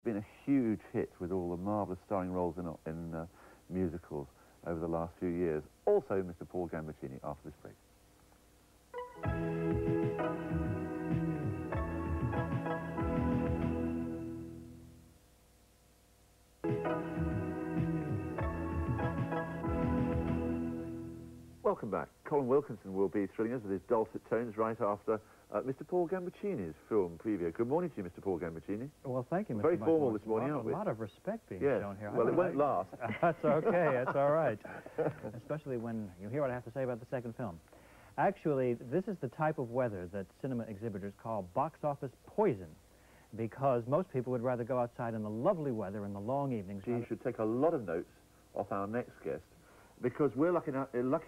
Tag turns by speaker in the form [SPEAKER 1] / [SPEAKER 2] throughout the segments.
[SPEAKER 1] been a huge hit with all the marvellous starring roles in musicals over the last few years. Also, Mr. Paul Gambaccini, after this break. Welcome back. Colm Wilkinson will be thrilling us with his dulcet tones right after Mr. Paul Gambaccini's film preview. Good morning to you, Mr. Paul Gambaccini.
[SPEAKER 2] Well, thank you, Mr.
[SPEAKER 1] Very formal this morning, aren't we?
[SPEAKER 2] A lot of respect being
[SPEAKER 1] yes.
[SPEAKER 2] shown here.
[SPEAKER 1] Well, it won't last.
[SPEAKER 2] That's okay. That's all right. Especially when you hear what I have to say about the second film. Actually, this is the type of weather that cinema exhibitors call box office poison, because most people would rather go outside in the lovely weather in the long evenings.
[SPEAKER 1] You should take a lot of notes off our next guest, because we're lucky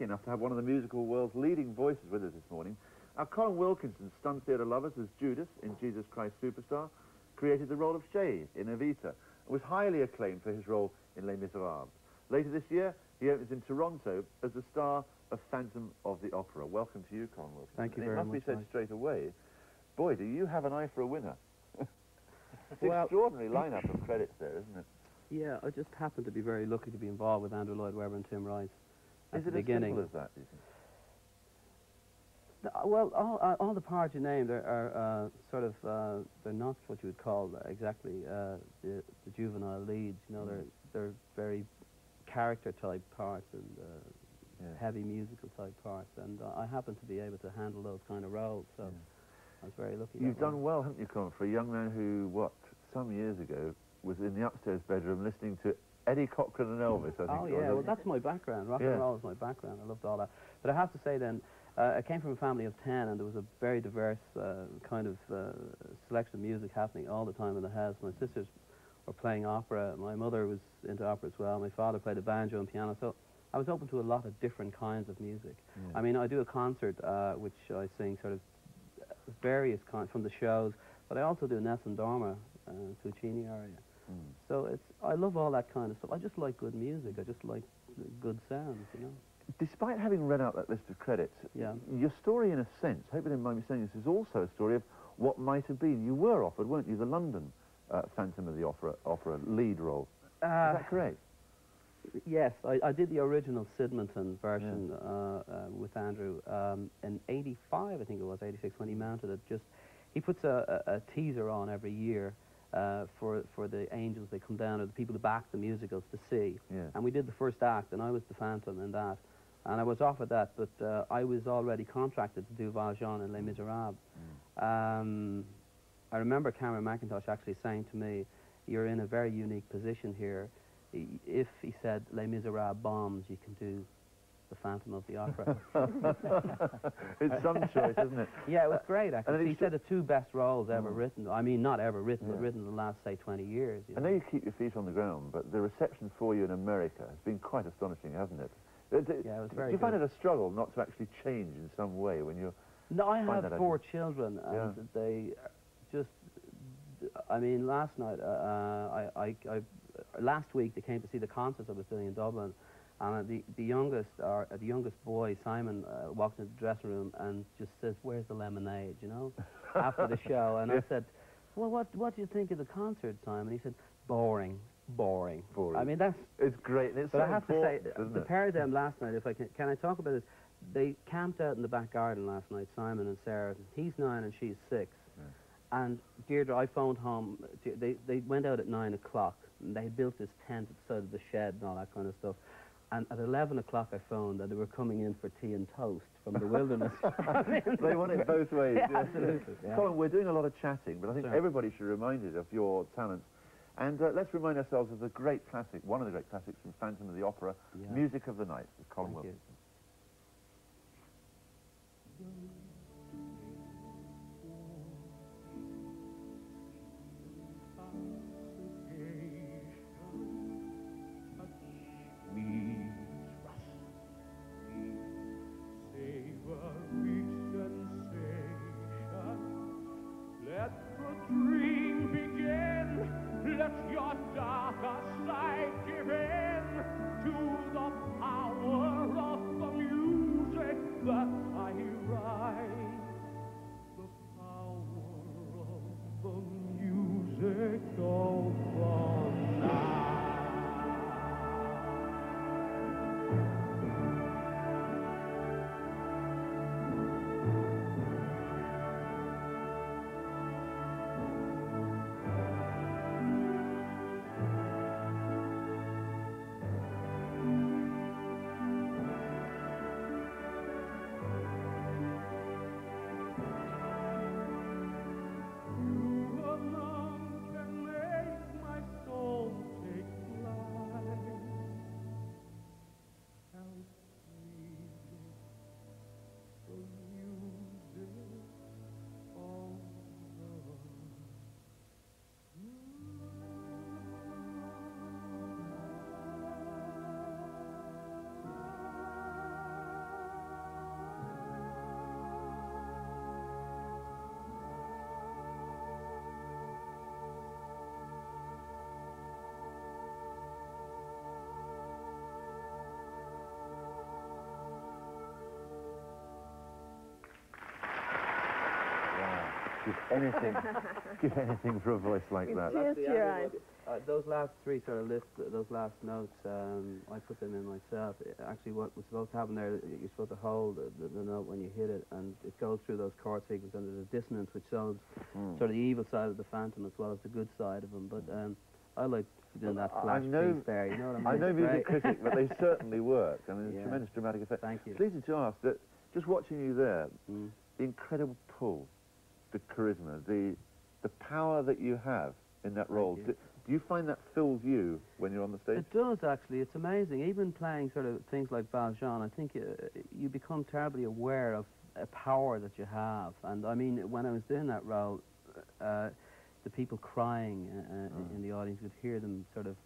[SPEAKER 1] enough to have one of the musical world's leading voices with us this morning. Now, Colm Wilkinson, stunned theatre lovers as Judas in Jesus Christ Superstar, created the role of Shay in Evita, and was highly acclaimed for his role in Les Miserables. Later this year, he opens in Toronto as the star of Phantom of the Opera. Welcome to you, Colm Wilkinson.
[SPEAKER 2] Thank you very much.
[SPEAKER 1] It must be said straight away, boy, do you have an eye for a winner. It's an
[SPEAKER 3] well,
[SPEAKER 1] extraordinary lineup of credits there, isn't it?
[SPEAKER 3] Yeah, I just happen to be very lucky to be involved with Andrew Lloyd Webber and Tim Rice at
[SPEAKER 1] Is
[SPEAKER 3] the
[SPEAKER 1] it as
[SPEAKER 3] beginning.
[SPEAKER 1] simple as that, do you think?
[SPEAKER 3] Well, all the parts you named are sort of, they're not what you would call exactly the juvenile leads. You know, they're very character-type parts and heavy musical type parts, and I happen to be able to handle those kind of roles, so I was very lucky.
[SPEAKER 1] You've done well, haven't you, Colm, for a young man who, some years ago, was in the upstairs bedroom listening to Eddie Cochran and Elvis, I think.
[SPEAKER 3] Oh, yeah, well, that's my background. Rock and roll is my background. I loved all that. But I have to say then, I came from a family of 10, and there was a very diverse kind of selection of music happening all the time in the house. My sisters were playing opera. My mother was into opera as well. My father played the banjo and piano. So I was open to a lot of different kinds of music. Yeah. I mean, I do a concert which I sing sort of various kinds from the shows, but I also do Nelson Dorma, Puccini aria. So I love all that kind of stuff. I just like good music. I just like good sounds, you know.
[SPEAKER 1] Despite having read out that list of credits, your story, in a sense, hope you don't mind me saying this, is also a story of what might have been. You were offered, weren't you, the London Phantom of the Opera lead role. Is that correct?
[SPEAKER 3] Yes, I did the original Sidmonton version with Andrew in '85, I think it was, '86, when he mounted it. He puts a teaser on every year for the angels. They come down, or the people who back the musicals, to see. Yeah. And we did the first act, and I was the Phantom in that. And I was offered that, but I was already contracted to do Valjean in Les Miserables. I remember Cameron McIntosh actually saying to me, "You're in a very unique position here. If," he said, "Les Miserables bombs, you can do the Phantom of the Opera."
[SPEAKER 1] It's some choice, isn't it?
[SPEAKER 3] Yeah, it was great, actually. He said the two best roles ever written. I mean, not ever written, but written in the last, say, 20 years.
[SPEAKER 1] I know you keep your feet on the ground, but the reception for you in America has been quite astonishing, hasn't it?
[SPEAKER 3] Yeah, it was very
[SPEAKER 1] good. Do you find it a struggle not to actually change in some way when you're...
[SPEAKER 3] No, I have 4 children, and they just... I mean, last night, last week they came to see the concerts I was doing in Dublin, and the youngest boy, Simon, walked into the dressing room and just says, "Where's the lemonade?" You know, after the show. And I said, "Well, what do you think of the concert, Simon?" He said, "Boring, boring." I mean,
[SPEAKER 1] it's great. It's
[SPEAKER 3] but I have to say, the pair of them last night, if I can I talk about it? They camped out in the back garden last night, Simon and Sarah. He's 9 and she's 6. And Deirdre, I phoned home. They went out at 9 o'clock, and they built this tent at the side of the shed and all that kind of stuff. And at 11 o'clock, I phoned that they were coming in for tea and toast from the wilderness.
[SPEAKER 1] They want it both ways.
[SPEAKER 3] Yeah, absolutely. Yeah.
[SPEAKER 1] Colm, we're doing a lot of chatting, but I think everybody should be reminded of your talents. And let's remind ourselves of the great classic, one of the great classics from Phantom of the Opera, Music of the Night, with Colm Wilkinson.
[SPEAKER 4] Darkest night give in to the power of
[SPEAKER 1] give anything for a voice like that.
[SPEAKER 4] Tears to your eyes.
[SPEAKER 3] Those last three sort of lists, those last notes, I put them in myself. Actually, what was supposed to happen there, you're supposed to hold the note when you hit it, and it goes through those chord sequences, and there's a dissonance which shows sort of the evil side of the phantom as well as the good side of him. But I like doing that flash piece there, you know what I mean?
[SPEAKER 1] I know music critic, but they certainly work. I mean, it's tremendous dramatic effect.
[SPEAKER 3] Thank you.
[SPEAKER 1] Please to ask that, just watching you there, the incredible pull, the charisma, the power that you have in that role. Do you find that fills you when you're on the stage?
[SPEAKER 3] It does, actually. It's amazing. Even playing sort of things like Valjean, I think you become terribly aware of a power that you have. And I mean, when I was doing that role, the people crying in the audience, you could hear them sort of...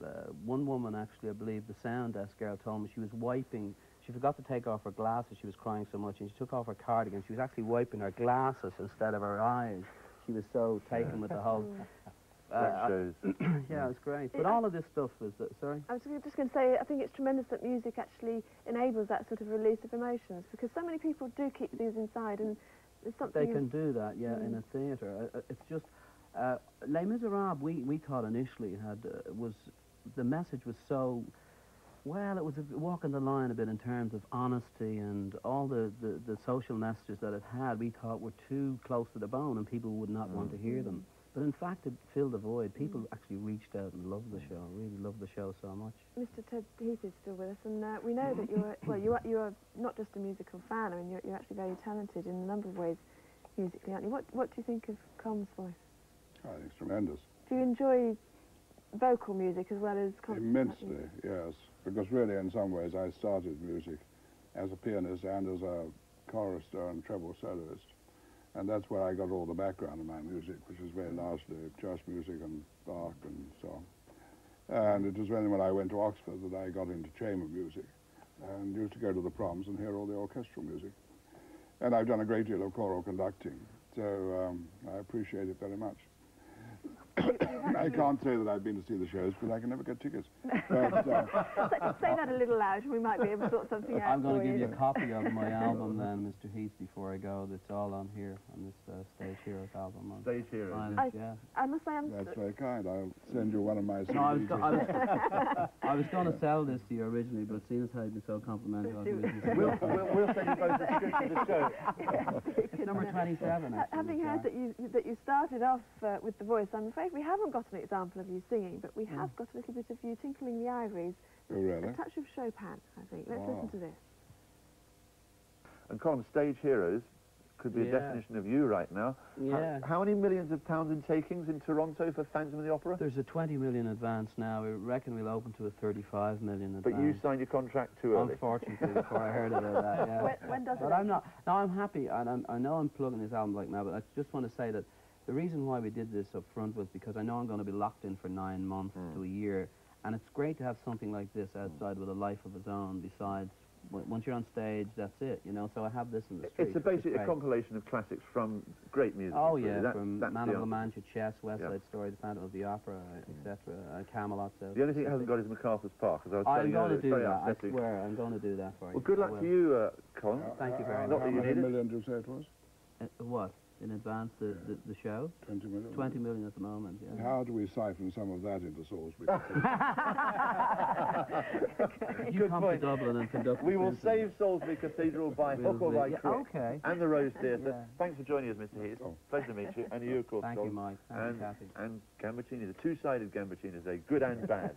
[SPEAKER 3] one woman, actually, I believe, the sound desk girl told me she was wiping... She forgot to take off her glasses. She was crying so much, and she took off her cardigan. She was actually wiping her glasses instead of her eyes. She was so taken with the whole...
[SPEAKER 1] that shows.
[SPEAKER 3] Yeah, it was great. But all of this stuff was... sorry?
[SPEAKER 4] I was just going to say, I think it's tremendous that music actually enables that sort of release of emotions, because so many people do keep things inside, and there's something...
[SPEAKER 3] They can do that, yeah, in a theatre. It's just... Les Miserables, we thought initially was... The message was so... Well, it was walking the line a bit in terms of honesty, and all the social messages that it had, we thought were too close to the bone, and people would not want to hear them. But in fact, it filled the void. People actually reached out and loved the show, really loved the show so much.
[SPEAKER 4] Mr. Ted Heath is still with us, and we know that you are not just a musical fan. I mean, you're actually very talented in a number of ways musically, aren't you? What do you think of Colm's voice?
[SPEAKER 5] I think it's tremendous.
[SPEAKER 4] Do you enjoy vocal music as well as concert?
[SPEAKER 5] Immensely, yes. Because really, in some ways, I started music as a pianist and as a chorister and treble soloist. And that's where I got all the background of my music, which is very largely church music and Bach and so on. And it was when I went to Oxford that I got into chamber music and used to go to the proms and hear all the orchestral music. And I've done a great deal of choral conducting, so I appreciate it very much. I can't say that I've been to see the shows because I can never get tickets. But,
[SPEAKER 4] say that a little loud and we might be able to sort something out.
[SPEAKER 3] I'm going to give you a copy of my album then, Mr. Heath, before I go. That's all on here, on this Stage Heroes album.
[SPEAKER 1] Stage Heroes.
[SPEAKER 4] I must say
[SPEAKER 5] that's very kind. I'll send you one of my CDs.
[SPEAKER 3] No, I was going to sell this to you originally, but seeing as how you've been so complimentary, I'll give it to you.
[SPEAKER 1] We'll send you both the script of the show.
[SPEAKER 3] It's number 27, actually.
[SPEAKER 4] Having heard that you started off with the voice, I'm afraid we haven't got an example of you singing, but we have got a little bit of you tinkling the ivories.
[SPEAKER 5] Oh, really?
[SPEAKER 4] A touch of Chopin, I think. Let's listen to this.
[SPEAKER 1] And Colm, Stage Heroes could be a definition of you right now.
[SPEAKER 3] Yeah.
[SPEAKER 1] How many millions of pounds in takings in Toronto for Phantom of the Opera?
[SPEAKER 3] There's a 20 million advance now. We reckon we'll open to a 35 million advance.
[SPEAKER 1] But you signed your contract too early.
[SPEAKER 3] Unfortunately, before I heard about that, yeah.
[SPEAKER 4] When does
[SPEAKER 3] but I'm not. No, I'm happy, and I know I'm plugging this album like now, but I just want to say that the reason why we did this up front was because I know I'm going to be locked in for 9 months to a year, and it's great to have something like this outside with a life of its own. Besides, once you're on stage, that's it, you know. So I have this in the street.
[SPEAKER 1] It's basically a compilation of classics from great music.
[SPEAKER 3] Oh yeah, from
[SPEAKER 1] that's
[SPEAKER 3] Man of La Mancha, Chess, West Side Story, The Phantom of the Opera, etc. Camelot.
[SPEAKER 1] The only thing it hasn't got is MacArthur's Park, as I was
[SPEAKER 3] I'm
[SPEAKER 1] telling
[SPEAKER 3] going
[SPEAKER 1] you.
[SPEAKER 3] to do that. I swear, I'm going to do that for you.
[SPEAKER 1] Well, good luck to you, Colm.
[SPEAKER 3] Thank you very
[SPEAKER 1] Not
[SPEAKER 3] much.
[SPEAKER 1] that you
[SPEAKER 5] How many
[SPEAKER 1] need it.
[SPEAKER 5] million did you say it was?
[SPEAKER 3] What? In advance, the show?
[SPEAKER 5] 20 million?
[SPEAKER 3] 20 million at the moment, yeah.
[SPEAKER 5] How do we siphon some of that into Salisbury?
[SPEAKER 3] You come to Dublin and conduct
[SPEAKER 1] We will save Salisbury Cathedral by hook or by crook.
[SPEAKER 3] Okay.
[SPEAKER 1] And the Rose Theatre. Thanks for joining us, Mr. Heath. Pleasure to meet you. And you, of course,
[SPEAKER 3] Thank you, Mike. Thank you, Kathy.
[SPEAKER 1] And Gambaccini, the two-sided Gambaccini is a good and bad.